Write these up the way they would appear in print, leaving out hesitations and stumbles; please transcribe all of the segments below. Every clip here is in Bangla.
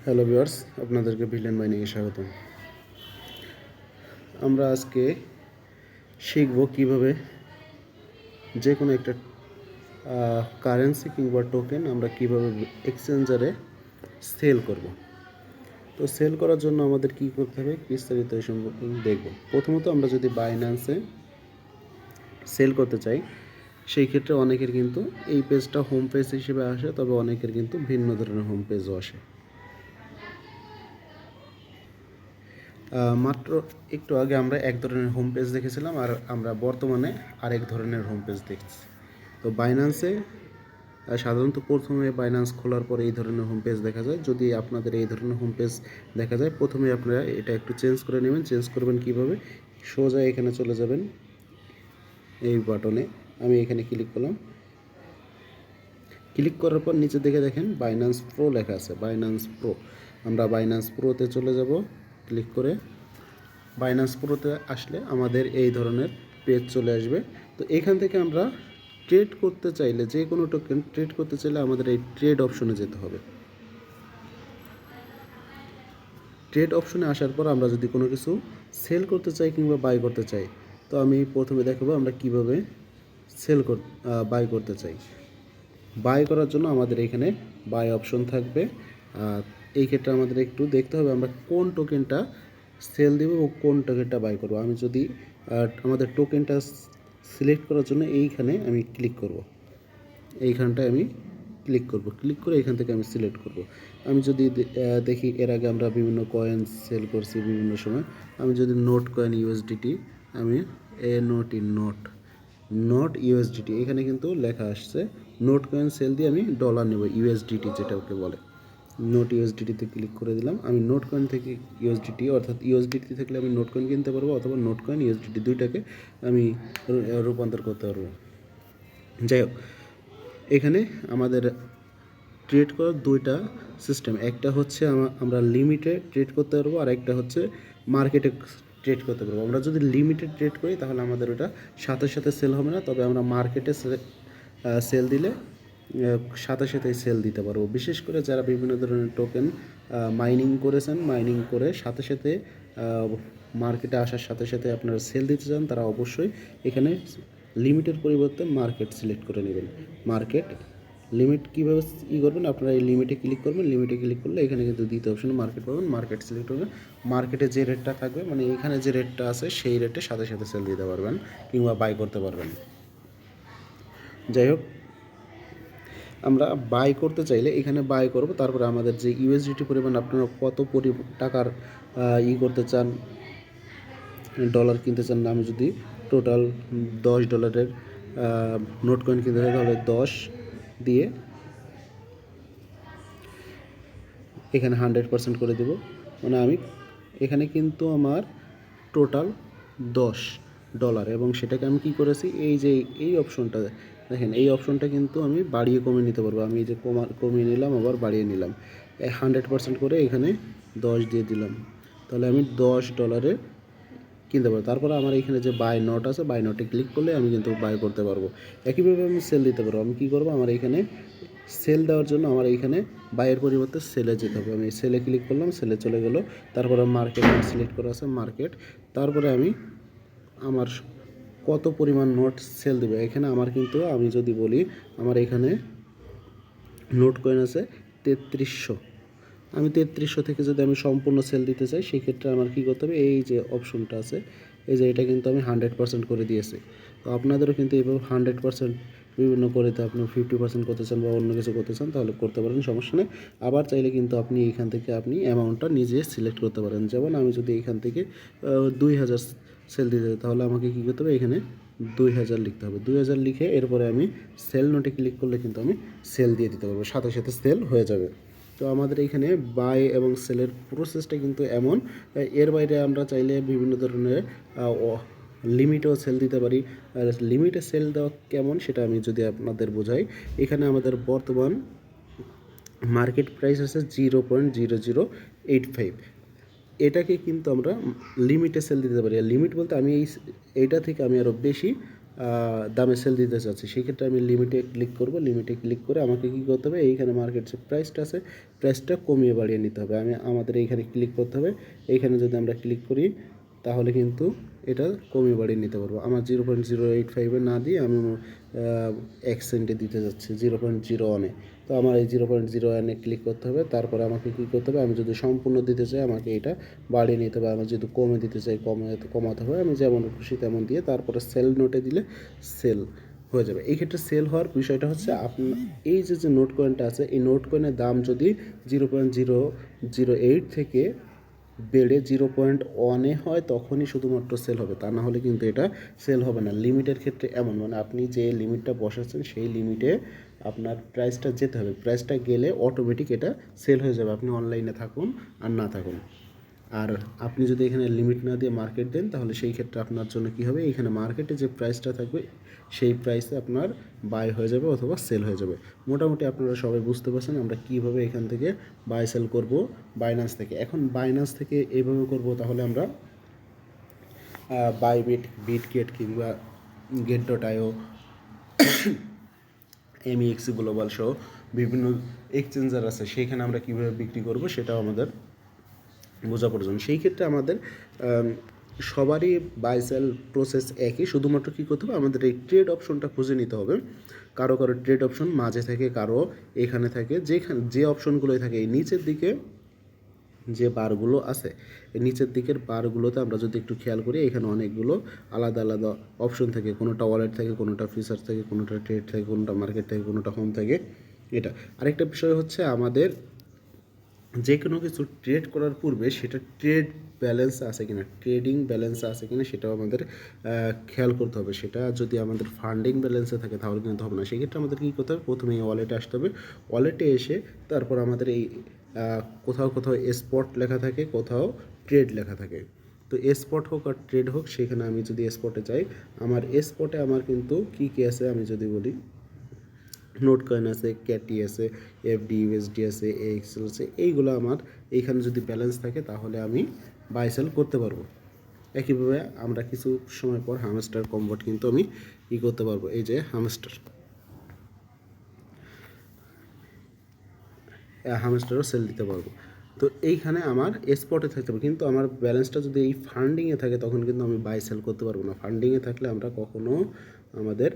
হ্যালো ভিউয়ার্স, আপনাদেরকে ভিলেন মাইনিংয়ে স্বাগতম। আমরা আজকে শিখব কিভাবে যে কোনো একটা কারেন্সি কিংবা টোকেন আমরা কিভাবে এক্সচেঞ্জারে সেল করব। তো সেল করার জন্য আমাদের কি করতে হবে বিস্তারিত এই সম্পর্কে দেখব। প্রথমত আমরা যদি বাইন্যান্সে সেল করতে চাই, সেই ক্ষেত্রে অনেকের কিন্তু এই পেজটা হোম পেজ হিসেবে আসে, তবে অনেকের কিন্তু ভিন্ন ধরনের হোম পেজও আসে। মাত্র একটু আগে আমরা এক ধরনের হোম পেজ দেখেছিলাম, আর আমরা বর্তমানে আরেক ধরনের হোম পেজ দেখছি। তো বাইন্যান্সে সাধারণত প্রথমে বাইন্যান্স খোলার পরে এই ধরনের হোম পেজ দেখা যায়। যদি আপনাদের এই ধরনের হোম পেজ দেখা যায়, প্রথমে আপনারা এটা একটু চেঞ্জ করে নেবেন। চেঞ্জ করবেন কীভাবে? সোজা এখানে চলে যাবেন, এই বাটনে আমি এখানে ক্লিক করলাম। ক্লিক করার পর নিচে দিকে দেখেন বাইন্যান্স প্রো লেখা আছে, বাইন্যান্স প্রো। আমরা বাইন্যান্স প্রোতে চলে যাব। ক্লিক করে বাইন্যান্স প্রোতে আসলে আমাদের এই ধরনের পেজ চলে আসবে। তো এখান থেকে আমরা ট্রেড করতে চাইলে, যে কোনো টোকেন ট্রেড করতে চাইলে আমাদের এই ট্রেড অপশনে যেতে হবে। ট্রেড অপশনে আসার পর আমরা যদি কোনো কিছু সেল করতে চাই কিংবা বাই করতে চাই, তো আমি প্রথমে দেখাবো আমরা কিভাবে বাই করতে চাই। বাই করার জন্য আমাদের এখানে বাই অপশন থাকবে। এই ক্ষেত্রে আমাদের একটু দেখতে হবে আমরা কোন টোকেনটা সেল দেবো ও কোন টোকেনটা বাই করবো। আমি যদি আমাদের টোকেনটা সিলেক্ট করার জন্য এইখানে আমি ক্লিক করব, এইখানটায় আমি ক্লিক করব। ক্লিক করে এখান থেকে আমি সিলেক্ট করব। আমি যদি দেখি এর আগে আমরা বিভিন্ন কয়েন সেল করছি বিভিন্ন সময়। আমি যদি নোট কয়েন ইউএসডিটি, আমি নট ইউএসডিটি, এখানে কিন্তু লেখা আসছে নোট কয়েন সেল দিয়ে আমি ডলার নেব, ইউএসডিটি যেটা ওকে বলে। নোট ইউএসডিটিতে ক্লিক করে দিলাম। আমি নোট কয়েন থেকে ইউএসডিটি, অর্থাৎ ইউএসডিটি থাকলে আমি নোট কয়েন কিনতে পারবো, অথবা নোট কয়েন ইউএসডিটি দুইটাকে আমি রূপান্তর করতে পারবো। যাই হোক, এখানে আমাদের ট্রেড করার দুইটা সিস্টেম। একটা হচ্ছে আমরা লিমিটে ট্রেড করতে পারবো, আর একটা হচ্ছে মার্কেটে ট্রেড করতে পারবো। আমরা যদি লিমিটে ট্রেড করি তাহলে আমাদের ওটা সাথে সাথে সেল হবে না, তবে আমরা মার্কেটে সেল দিলে সাথে সাথেই সেল দিতে পারবো। বিশেষ করে যারা বিভিন্ন ধরনের টোকেন মাইনিং করেছেন, মাইনিং করে সাথে সাথে মার্কেটে আসার সাথে সাথে আপনারা সেল দিতে চান, তারা অবশ্যই এখানে লিমিটের পরিবর্তে মার্কেট সিলেক্ট করে নেবেন। মার্কেট লিমিট কীভাবে করবেন? আপনারা এই লিমিটে ক্লিক করবেন। লিমিটে ক্লিক করলে এখানে কিন্তু দ্বিতীয় অপশনে মার্কেট পাবেন। মার্কেট সিলেক্ট করবেন। মার্কেটে যে রেটটা থাকবে, মানে এখানে যে রেটটা আছে সেই রেটে সাথে সাথে সেল দিতে পারবেন কিংবা বাই করতে পারবেন। যাই হোক, আমরা বাই করতে চাইলে এখানে বাই করব। তারপরে আমাদের যে ইউএসডিটি পরিমাণ, আপনারা কত টাকার করতে চান, ডলার কিনতে চান। আমি যদি টোটাল $10 নোট কয়েন কিনতে চাই, তাহলে 10 দিয়ে এখানে 100% করে দেব। মানে আমি এখানে কিন্তু আমার টোটাল $10, এবং সেটাকে আমি কি করেছি, এই যে এই অপশনটা দেখেন, এই অপশনটা কিন্তু আমি বাড়িয়ে কমিয়ে নিতে পারবো। আমি এই যে কমিয়ে নিলাম, আবার বাড়িয়ে নিলাম। 100% করে এখানে 10 দিয়ে দিলাম, তাহলে আমি $10 কিনতে পারবো। তারপরে আমার এখানে যে বাই নট আছে, বাই নটে ক্লিক করলে আমি কিন্তু বাই করতে পারবো। একইভাবে আমি সেল দিতে পারবো। আমি কী করবো, আমার এখানে সেল দেওয়ার জন্য আমার এইখানে বাইয়ের পরিবর্তে সেলে যেতে হবে। আমি সেলে ক্লিক করলাম, সেলে চলে গেল। তারপরে মার্কেট সিলেক্ট করা আছে, মার্কেট। তারপরে আমি আমার কত পরিমাণ নোট সেল দেবে, এখানে আমার কিন্তু, আমি যদি বলি আমার এখানে নোট কয়েন আছে 3300। আমি 3300 থেকে যদি আমি সম্পূর্ণ সেল দিতে চাই, সেক্ষেত্রে আমার কী করতে হবে, এই যে অপশনটা আছে, এই যে এটা কিন্তু আমি 100% করে দিয়েছি। তো আপনাদেরও কিন্তু এইভাবে 100% বিভিন্ন করে, তো আপনি 50% করতে চান বা অন্য কিছু করতে চান, তাহলে করতে পারেন, সমস্যা নেই। আবার চাইলে কিন্তু আপনি এইখান থেকে আপনি অ্যামাউন্টটা নিজে সিলেক্ট করতে পারেন। যেমন আমি যদি এইখান থেকে 2000 সেল দিতে চাই, তাহলে আমাকে কী করতে হবে, এখানে 2000 লিখতে হবে। 2000 লিখে এরপরে আমি সেল নোটে ক্লিক করলে কিন্তু আমি সেল দিয়ে দিতে পারবো, সাথে সাথে সেল হয়ে যাবে। তো আমাদের এখানে বাই এবং সেলের প্রসেসটা কিন্তু এমন। এর বাইরে আমরা চাইলে বিভিন্ন ধরনের লিমিটেও সেল দিতে পারি। আর লিমিটে সেল দেওয়া কেমন সেটা আমি যদি আপনাদের বোঝাই, এখানে আমাদের বর্তমান মার্কেট প্রাইস আছে 0.0085। এটাকে কিন্তু আমরা লিমিটে সেল দিতে পারি। আর লিমিট বলতে আমি এইটা থেকে আমি আরও বেশি দামে সেল দিতে চাচ্ছি, সেই ক্ষেত্রে আমি লিমিটে ক্লিক করব। লিমিটে ক্লিক করে আমাকে কী করতে হবে, এইখানে মার্কেট যে প্রাইসটা আছে প্রাইসটা কমিয়ে বাড়িয়ে নিতে হবে। আমাদের এইখানে ক্লিক করতে হবে। এইখানে যদি আমরা ক্লিক করি তাহলে কিন্তু এটা কমিয়ে বাড়িয়ে নিতে পারবো। আমার 0.085-এ না দিয়ে আমি 1 সেন্টে দিতে যাচ্ছি 0.01-এ। তো আমার এই 0.01-এ ক্লিক করতে হবে। তারপরে আমাকে কী করতে হবে, আমি যদি সম্পূর্ণ দিতে চাই আমাকে এটা বাড়িয়ে নিতে হবে। আমি যদি কমে দিতে চাই কমাতে হবে। আমি যেমন খুশি তেমন দিয়ে তারপরে সেল নোটে দিলে সেল হয়ে যাবে। এই ক্ষেত্রে সেল হওয়ার বিষয়টা হচ্ছে আপনার এই যে নোট কয়েনটা আছে, এই নোট কয়েনের দাম যদি 0.008 থেকে বেড়ে 0.1-এ হয় তখনই শুধুমাত্র সেল হবে, তা না হলে কিন্তু এটা সেল হবে না। লিমিটের ক্ষেত্রে এমন, মানে আপনি যে লিমিটটা বসাচ্ছেন সেই লিমিটে আপনার প্রাইসটা যেতে হবে। প্রাইসটা গেলে অটোমেটিক এটা সেল হয়ে যাবে, আপনি অনলাইনে থাকুন আর না থাকুন। আর আপনি যদি এখানে লিমিট না দিয়ে মার্কেট দেন তাহলে সেই ক্ষেত্রে আপনার জন্য কী হবে, এখানে মার্কেটে যে প্রাইসটা থাকবে সেই প্রাইসে আপনার বাই হয়ে যাবে অথবা সেল হয়ে যাবে। মোটামুটি আপনারা সবাই বুঝতে পারছেন আমরা কীভাবে এখান থেকে বাই সেল করব বাইন্যান্স থেকে। এখন বাইন্যান্স থেকে এইভাবে করব, তাহলে আমরা বাইবিট, বিটগেট কিংবা গেট.io, MEX গ্লোবাল সহ বিভিন্ন এক্সচেঞ্জার আছে, সেইখানে আমরা কীভাবে বিক্রি করব সেটাও আমাদের বোঝা প্রয়োজন। সেই ক্ষেত্রে আমাদের সবারই বাই সেল প্রসেস একই, শুধুমাত্র কী করতে হবে, আমাদের এই ট্রেড অপশনটা খুঁজে নিতে হবে। কারো ট্রেড অপশন মাঝে থাকে, কারো এখানে থাকে, যে অপশনগুলোই থাকে এই নিচের দিকে যে বারগুলো আছে, এই নিচের দিকের বারগুলোতে আমরা যদি একটু খেয়াল করি এখানে অনেকগুলো আলাদা আলাদা অপশন থাকে। কোনোটা ওয়ালেট থাকে, কোনোটা ফিচার থাকে, কোনোটা ট্রেড থাকে, কোনোটা মার্কেট থাকে, কোনোটা হোম থাকে। এটা আরেকটা বিষয় হচ্ছে, আমাদের যে কোনো কিছু ট্রেড করার পূর্বে সেটা ট্রেড ব্যালেন্স আছে কিনা, ট্রেডিং ব্যালেন্স আছে কিনা সেটাও আমাদের খেয়াল করতে হবে। সেটা যদি আমাদের ফান্ডিং ব্যালেন্সে থাকে তাহলে কিন্তু হবে না। সেক্ষেত্রে আমাদের কী করতে হবে, প্রথমে এই ওয়ালেটে আসতে হবে। ওয়ালেটে এসে তারপর আমাদের এই কোথাও কোথাও স্পট লেখা থাকে, কোথাও ট্রেড লেখা থাকে। তো স্পট হোক আর ট্রেড হোক, সেখানে আমি যদি স্পটে যাই, আমার স্পটে আমার কিন্তু কী কী আছে আমি যদি বলি, নোট কয়েন আছে, ক্যাটি আছে, FD USD আছে, AXL আছে, এইগুলো আমার এইখানে যদি ব্যালেন্স থাকে তাহলে আমি বাই সেল করতে পারবো। একইভাবে আমরা কিছু সময় পর হামস্টার কনভার্ট কিন্তু আমি করতে পারবো। এই যে হামস্টারও সেল দিতে পারবো। তো এইখানে আমার স্পটে থাকতে হবে, কিন্তু আমার ব্যালেন্সটা যদি এই ফান্ডিংয়ে থাকে তখন কিন্তু আমি বাই সেল করতে পারবো না। ফান্ডিংয়ে থাকলে আমরা কখনো আমাদের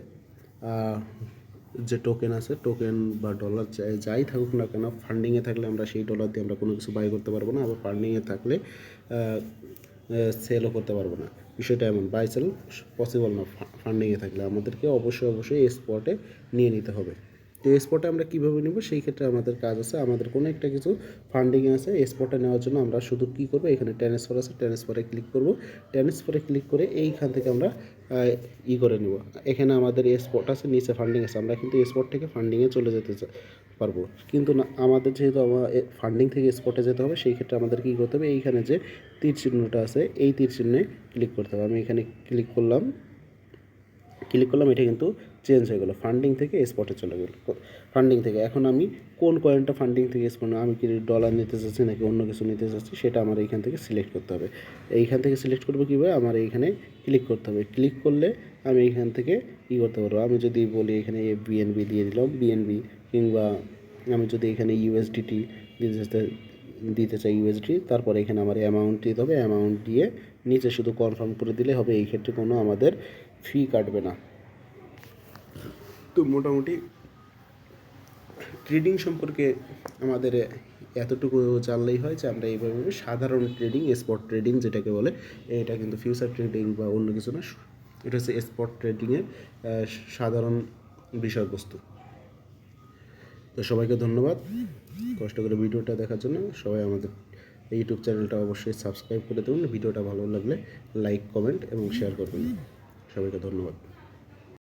যে টোকেন আছে, টোকেন বা ডলার যাই থাকুক না কেন, ফান্ডিংয়ে থাকলে আমরা সেই ডলার দিয়ে আমরা কোনো কিছু বাই করতে পারবো না। আবার ফান্ডিংয়ে থাকলে সেলও করতে পারবো না। বিষয়টা এমন, বাই সেল পসিবল না ফান্ডিংয়ে থাকলে। আমাদেরকে অবশ্যই স্পটে নিয়ে নিতে হবে। তো স্পটে আমরা কীভাবে নেব, সেই ক্ষেত্রে আমাদের কাজ আছে, আমাদের কোনো একটা কিছু ফান্ডিংয়ে আছে, স্পটে নেওয়ার জন্য আমরা শুধু কী করবো, এখানে ট্রান্সফার আছে, ট্রান্সফারে ক্লিক করব। ট্রান্সফারে ক্লিক করে এইখান থেকে আমরা করে নেব। এখানে আমাদের স্পট আছে, নিচে ফান্ডিং আছে, আমরা কিন্তু স্পট থেকে ফান্ডিংয়ে চলে যেতে পারবো। কিন্তু না, আমাদের যেহেতু আমার ফান্ডিং থেকে স্পটে যেতে হবে, সেই ক্ষেত্রে আমাদের কী করতে হবে, এইখানে যে তীর চিহ্নটা আছে এই তীর চিহ্নে ক্লিক করতে হবে। আমি এখানে ক্লিক করলাম, এটা কিন্তু চেঞ্জ হয়ে গেলো, ফান্ডিং থেকে স্পটে চলে গেল। ফান্ডিং থেকে এখন আমি কোন কয়েনটা ফান্ডিং থেকে স্পট, আমি কি ডলার নিতে চাচ্ছি নাকি অন্য কিছু নিতে চাচ্ছি, সেটা আমার এইখান থেকে সিলেক্ট করতে হবে। এইখান থেকে সিলেক্ট করবো কীভাবে, আমার এইখানে ক্লিক করতে হবে। ক্লিক করলে আমি এইখান থেকে করতে পারবো। আমি যদি বলি এখানে BNB দিয়ে দিলাম, BNB, কিংবা আমি যদি এখানে USDT দিতে চাই, USD, তারপরে এখানে আমার অ্যামাউন্ট দিতে হবে। অ্যামাউন্ট দিয়ে নিচে শুধু কনফার্ম করে দিলে হবে। এই ক্ষেত্রে কোনো আমাদের ফি কাটবে না। তো মোটামুটি ট্রেডিং সম্পর্কে আমাদের এতটুকু জানলেই হয় যে আমরা এইভাবে সাধারণ ট্রেডিং, স্পট ট্রেডিং যেটাকে বলে, এটা কিন্তু ফিউচার ট্রেডিং বা অন্য কিছু না, এটা হচ্ছে স্পট ট্রেডিংয়ের সাধারণ বিষয়বস্তু। তো সবাইকে ধন্যবাদ কষ্ট করে ভিডিওটা দেখার জন্য। সবাই আমাদের ইউটিউব চ্যানেলটা অবশ্যই সাবস্ক্রাইব করে দেবেন। ভিডিওটা ভালো লাগলে লাইক, কমেন্ট এবং শেয়ার করবেন। সবাইকে ধন্যবাদ।